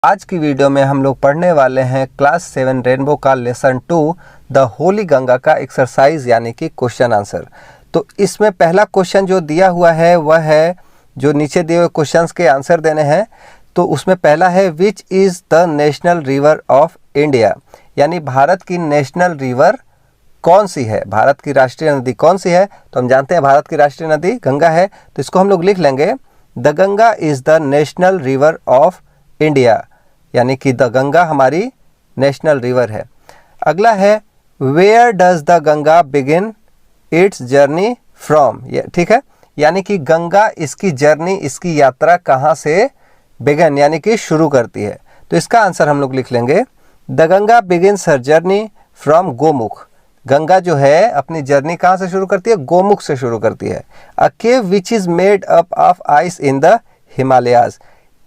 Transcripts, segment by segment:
आज की वीडियो में हम लोग पढ़ने वाले हैं क्लास 7 रेनबो का लेसन 2 द होली गंगा का एक्सरसाइज यानी कि क्वेश्चन आंसर। तो इसमें पहला क्वेश्चन जो दिया हुआ है वह है जो नीचे दिए हुए क्वेश्चंस के आंसर देने हैं। तो उसमें पहला है which is the national river of India, यानी भारत की नेशनल रिवर कौन सी है, भारत की राष्ट्रीय नदी कौन सी है। तो हम जानते हैं भारत की राष्ट्रीय नदी गंगा है, तो इसको हम लोग लिख लेंगे the Ganga is the national river of India, यानी कि द गंगा हमारी नेशनल रिवर है। अगला है where does the Ganga begin its journey from, ठीक है, यानी कि गंगा इसकी जर्नी इसकी यात्रा कहाँ से बिगिन यानी कि शुरू करती है। तो इसका आंसर हम लोग लिख लेंगे the Ganga begins her journey from Gomukh. Ganga जो है अपनी जर्नी कहाँ से शुरू करती है, गोमुख से शुरू करती है। A cave which is made up of ice in the Himalayas,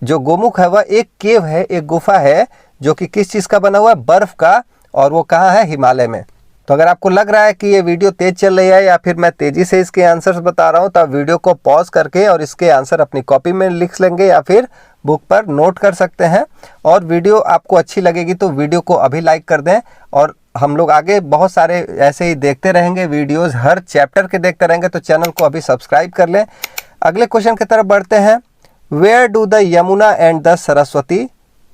जो गोमुख है वह एक केव है, एक गुफा है जो कि किस चीज़ का बना हुआ है, बर्फ का, और वो कहाँ है, हिमालय में। तो अगर आपको लग रहा है कि ये वीडियो तेज चल रही है या फिर मैं तेज़ी से इसके आंसर्स बता रहा हूँ, तो आप वीडियो को पॉज करके और इसके आंसर अपनी कॉपी में लिख लेंगे या फिर बुक पर नोट कर सकते हैं। और वीडियो आपको अच्छी लगेगी तो वीडियो को अभी लाइक कर दें, और हम लोग आगे बहुत सारे ऐसे ही देखते रहेंगे वीडियोज़, हर चैप्टर के देखते रहेंगे, तो चैनल को अभी सब्सक्राइब कर लें। अगले क्वेश्चन की तरफ बढ़ते हैं। Where do the Yamuna and the Saraswati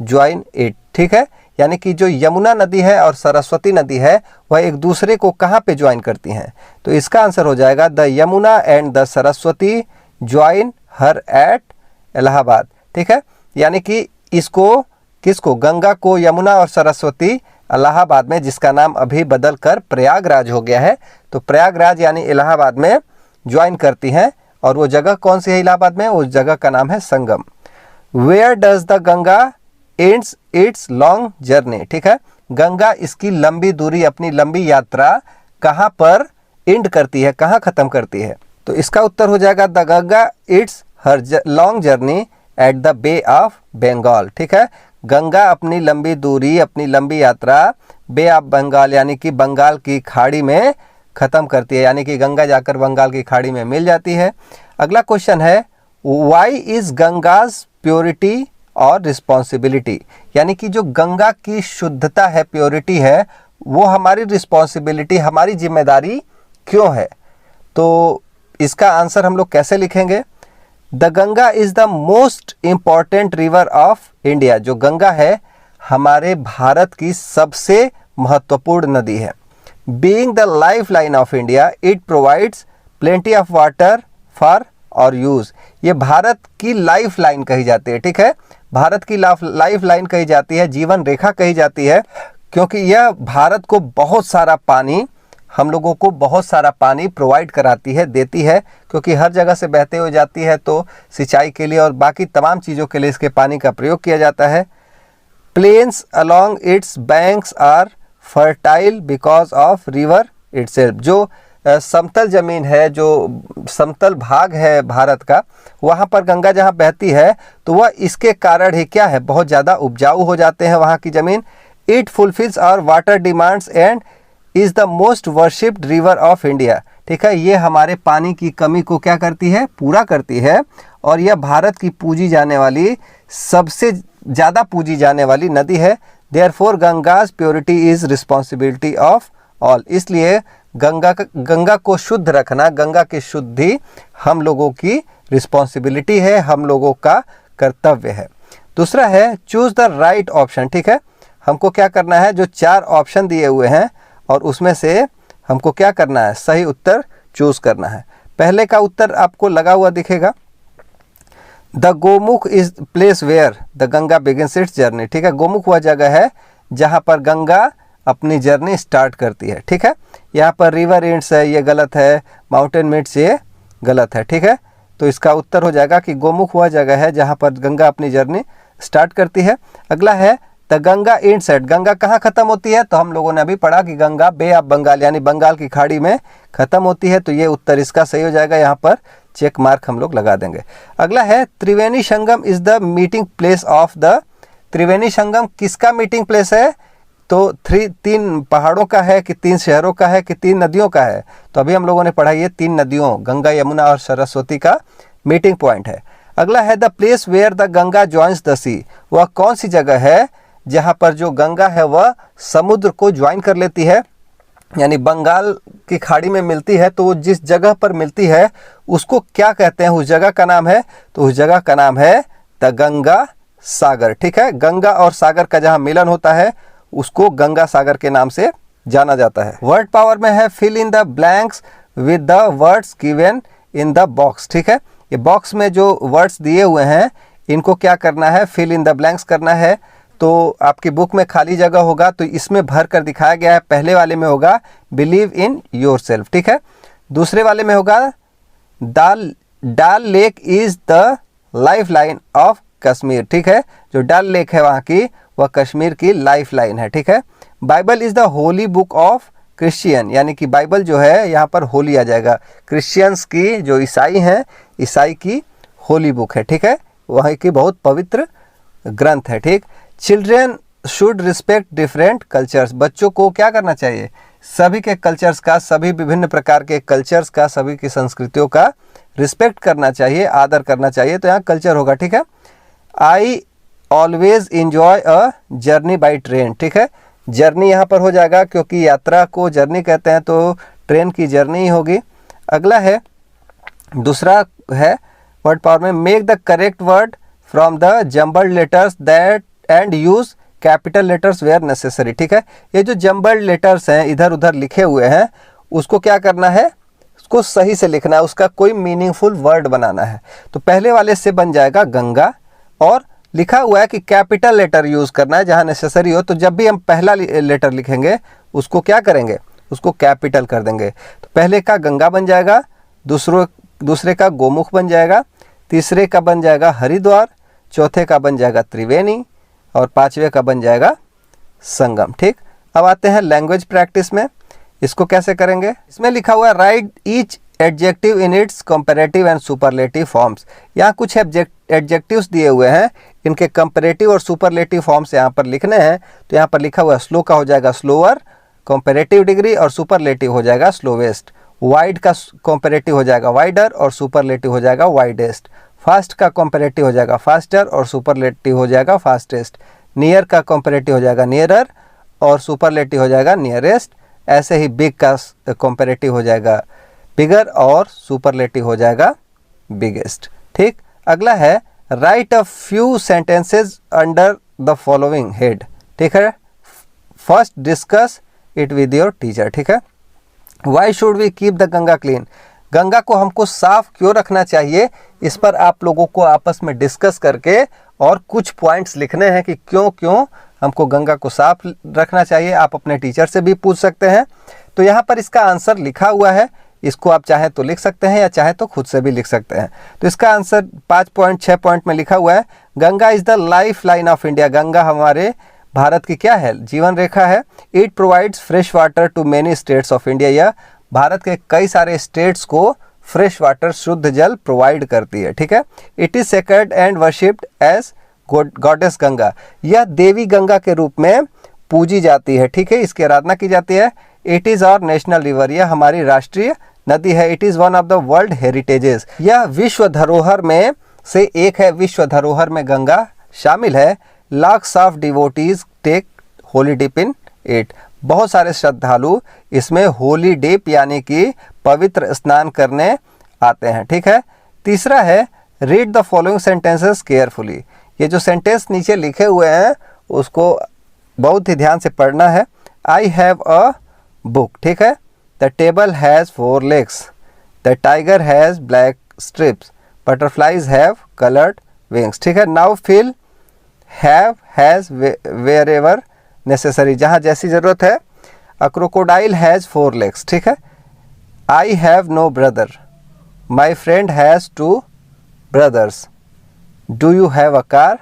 join it, ठीक है, यानी कि जो यमुना नदी है और सरस्वती नदी है वह एक दूसरे को कहाँ पे ज्वाइन करती हैं। तो इसका आंसर हो जाएगा the Yamuna and the Saraswati join her at Allahabad, ठीक है, यानी कि इसको किसको, गंगा को, यमुना और सरस्वती इलाहाबाद में, जिसका नाम अभी बदल कर प्रयागराज हो गया है, तो प्रयागराज यानी इलाहाबाद में ज्वाइन करती हैं। और वो जगह कौन सी है इलाहाबाद में, उस जगह का नाम है Sangam. Where does the Ganga ends its long journey, ठीक है, गंगा इसकी लंबी दूरी, अपनी लंबी यात्रा कहाँ पर एंड करती है, कहाँ खत्म करती है। तो इसका उत्तर हो जाएगा the Ganga its her long journey at the bay of Bengal, ठीक है, गंगा अपनी लंबी दूरी, अपनी लंबी यात्रा बे ऑफ बंगाल यानी कि बंगाल की खाड़ी में खत्म करती है, यानी कि गंगा जाकर बंगाल की खाड़ी में मिल जाती है। अगला क्वेश्चन है व्हाई इज गंगाज प्योरिटी और रिस्पॉन्सिबिलिटी, यानी कि जो गंगा की शुद्धता है, प्योरिटी है, वो हमारी रिस्पॉन्सिबिलिटी, हमारी जिम्मेदारी क्यों है। तो इसका आंसर हम लोग कैसे लिखेंगे, the Ganga is the most important river of India, जो गंगा है हमारे भारत की सबसे महत्वपूर्ण नदी है। Being the lifeline of India, it provides plenty of water for our use. ये भारत की लाइफ लाइन कही जाती है, ठीक है, भारत की लाइफ लाइन कही जाती है, जीवन रेखा कही जाती है, क्योंकि यह भारत को बहुत सारा पानी, हम लोगों को बहुत सारा पानी प्रोवाइड कराती है, देती है, क्योंकि हर जगह से बहते हुए जाती है, तो सिंचाई के लिए और बाकी तमाम चीज़ों के लिए इसके पानी का प्रयोग किया जाता है। Plains along its banks are fertile because of river itself, जो समतल जमीन है, जो समतल भाग है भारत का, वहाँ पर गंगा जहाँ बहती है तो वह इसके कारण ही क्या है, बहुत ज़्यादा उपजाऊ हो जाते हैं वहाँ की ज़मीन। It fulfils our water demands and is the most worshipped river of India, ठीक है, ये हमारे पानी की कमी को क्या करती है, पूरा करती है, और यह भारत की पूजी जाने वाली, सबसे ज़्यादा पूजी जाने वाली नदी है। Therefore, Ganga's purity is responsibility of all, इसलिए गंगा को शुद्ध रखना, गंगा की शुद्धि हम लोगों की रिस्पॉन्सिबिलिटी है, हम लोगों का कर्तव्य है। दूसरा है चूज द राइट ऑप्शन, ठीक है, हमको क्या करना है, जो 4 ऑप्शन दिए हुए हैं और उसमें से हमको क्या करना है, सही उत्तर चूज करना है। पहले का उत्तर आपको लगा हुआ दिखेगा, the Gomukh is place where the Ganga begins its journey, ठीक है, गोमुख वह जगह है जहाँ पर गंगा अपनी जर्नी स्टार्ट करती है, ठीक है, यहाँ पर रिवर एंड्स है, ये गलत है, माउंटेन मिड्स ये गलत है, ठीक है, तो इसका उत्तर हो जाएगा कि गोमुख वह जगह है जहाँ पर गंगा अपनी जर्नी स्टार्ट करती है। अगला है the Ganga ends at, Ganga कहाँ खत्म होती है, तो हम लोगों ने अभी पढ़ा कि गंगा बे ऑफ बंगाल यानी बंगाल की खाड़ी में खत्म होती है, तो ये उत्तर इसका सही हो जाएगा, यहाँ पर चेक मार्क हम लोग लगा देंगे। अगला है Triveni Sangam is the meeting place of the, Triveni Sangam किसका मीटिंग प्लेस है, तो 3 पहाड़ों का है कि 3 शहरों का है कि 3 नदियों का है, तो अभी हम लोगों ने पढ़ा ये 3 नदियों, गंगा, यमुना और सरस्वती का मीटिंग पॉइंट है। अगला है the place where the Ganga joins the sea, वह कौन सी जगह है जहाँ पर जो गंगा है वह समुद्र को ज्वाइन कर लेती है, यानी बंगाल की खाड़ी में मिलती है। तो जिस जगह पर मिलती है उसको क्या कहते हैं, उस जगह का नाम है, तो उस जगह का नाम है द गंगा सागर। ठीक है, गंगा और सागर का जहाँ मिलन होता है उसको गंगा सागर के नाम से जाना जाता है। वर्ड पावर में है fill in the blanks with the words given in the box. ठीक है, ये बॉक्स में जो वर्ड्स दिए हुए हैं इनको क्या करना है, फिल इन द ब्लैंक्स करना है। तो आपकी बुक में खाली जगह होगा तो इसमें भर कर दिखाया गया है। पहले वाले में होगा बिलीव इन योर सेल्फ। ठीक है, दूसरे वाले में होगा Dal Lake is the life line of Kashmir. ठीक है, जो डल लेक है वहाँ की वह कश्मीर की लाइफ लाइन है। ठीक है, Bible is the Holi book of Christian, यानी कि बाइबल जो है यहाँ पर होली आ जाएगा, क्रिश्चियंस की जो ईसाई हैं, ईसाई की होली बुक है। ठीक है, वहाँ की बहुत पवित्र ग्रंथ है। ठीक, children should respect different cultures, बच्चों को क्या करना चाहिए, सभी के कल्चर्स का, सभी विभिन्न प्रकार के कल्चर्स का, सभी की संस्कृतियों का रिस्पेक्ट करना चाहिए, आदर करना चाहिए। तो यहाँ कल्चर होगा। ठीक है, I always enjoy a journey by train. ठीक है, जर्नी यहाँ पर हो जाएगा क्योंकि यात्रा को जर्नी कहते हैं तो ट्रेन की जर्नी ही होगी। अगला है, दूसरा है वर्ड पावर में make the correct word from the jumbled letters that and use capital letters where necessary. ठीक है, ये जो जम्बल्ड लेटर्स हैं इधर उधर लिखे हुए हैं उसको क्या करना है, उसको सही से लिखना है, उसका कोई मीनिंगफुल वर्ड बनाना है। तो पहले वाले से बन जाएगा गंगा, और लिखा हुआ है कि कैपिटल लेटर यूज करना है जहां नेसेसरी हो। तो जब भी हम पहला लेटर लिखेंगे उसको क्या करेंगे, उसको कैपिटल कर देंगे। तो पहले का गंगा बन जाएगा, दूसरे का गोमुख बन जाएगा, तीसरे का बन जाएगा हरिद्वार, चौथे का बन जाएगा त्रिवेणी, और पांचवे का बन जाएगा संगम। ठीक, अब आते हैं लैंग्वेज प्रैक्टिस में। इसको कैसे करेंगे, इसमें लिखा हुआ है right each adjective in its comparative and superlative forms. यहाँ कुछ एडजेक्टिव्स दिए हुए हैं, इनके कंपैरेटिव और सुपरलेटिव फॉर्म्स यहाँ पर लिखने हैं। तो यहाँ पर लिखा हुआ है स्लो का हो जाएगा स्लोअर, कंपैरेटिव डिग्री, और सुपरलेटिव हो जाएगा स्लोवेस्ट। वाइड का कंपैरेटिव हो जाएगा वाइडर, और सुपरलेटिव हो जाएगा वाइडेस्ट। फास्ट का कंपैरेटिव हो जाएगा फास्टर, और सुपरलेटिव हो जाएगा फास्टेस्ट। नियर का कंपैरेटिव हो जाएगा नियरर, और सुपरलेटिव हो जाएगा नियरेस्ट। ऐसे ही बिग का कंपैरेटिव हो जाएगा बिगर, और सुपरलेटिव हो जाएगा बिगेस्ट। ठीक, अगला है write a few sentences under the following head. ठीक है, first discuss it with your teacher. ठीक है, why should we keep the Ganga clean, Ganga को हमको साफ क्यों रखना चाहिए, इस पर आप लोगों को आपस में डिस्कस करके और कुछ पॉइंट्स लिखने हैं कि क्यों क्यों हमको गंगा को साफ रखना चाहिए। आप अपने टीचर से भी पूछ सकते हैं। तो यहाँ पर इसका आंसर लिखा हुआ है, इसको आप चाहे तो लिख सकते हैं या चाहे तो खुद से भी लिख सकते हैं। तो इसका आंसर 5 पॉइंट 6 पॉइंट में लिखा हुआ है, Ganga is the life line of India, Ganga हमारे भारत की क्या है, जीवन रेखा है। It provides fresh water to many states of India, यह भारत के कई सारे स्टेट्स को फ्रेश वाटर, शुद्ध जल प्रोवाइड करती है। ठीक है, it is sacred and worshipped as goddess Ganga, यह देवी गंगा के रूप में पूजी जाती है। ठीक है, इसकी आराधना की जाती है। It is our national river, यह हमारी राष्ट्रीय नदी है। It is one of the world heritages, यह विश्व धरोहर में से एक है, विश्व धरोहर में गंगा शामिल है। Lakhs of devotees take holy dip in it, बहुत सारे श्रद्धालु इसमें होली डिप यानी कि पवित्र स्नान करने आते हैं। ठीक है, तीसरा है read the following sentences carefully, ये जो सेंटेंस नीचे लिखे हुए हैं उसको बहुत ही ध्यान से पढ़ना है। आई हैव अ बुक, ठीक है, the table has 4 legs, the tiger has black stripes, butterflies have coloured wings. ठीक है, now fill have has wherever necessary, जहाँ जैसी ज़रूरत है। अ क्रोकोडाइल हैज़ 4 legs, ठीक है। I have no brother, my friend has 2 brothers, do you have a car,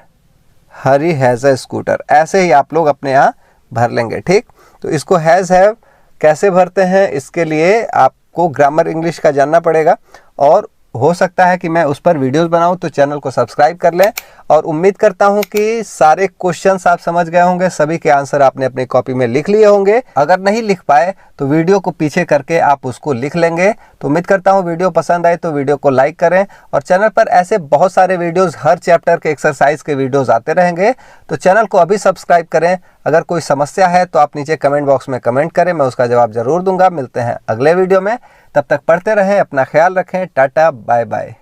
Hari has a scooter. ऐसे ही आप लोग अपने यहाँ भर लेंगे। ठीक, तो इसको हैज़ हैव कैसे भरते हैं, इसके लिए आपको ग्रामर इंग्लिश का जानना पड़ेगा और हो सकता है कि मैं उस पर वीडियोस बनाऊं, तो चैनल को सब्सक्राइब कर लें। और उम्मीद करता हूं कि सारे क्वेश्चंस आप समझ गए होंगे, सभी के आंसर आपने अपनी कॉपी में लिख लिए होंगे। अगर नहीं लिख पाए तो वीडियो को पीछे करके आप उसको लिख लेंगे। तो उम्मीद करता हूं वीडियो पसंद आए तो वीडियो को लाइक करें, और चैनल पर ऐसे बहुत सारे वीडियोस, हर चैप्टर के एक्सरसाइज के वीडियोस आते रहेंगे, तो चैनल को अभी सब्सक्राइब करें। अगर कोई समस्या है तो आप नीचे कमेंट बॉक्स में कमेंट करें, मैं उसका जवाब जरूर दूंगा। मिलते हैं अगले वीडियो में, तब तक पढ़ते रहें, अपना ख्याल रखें, टाटा बाय बाय।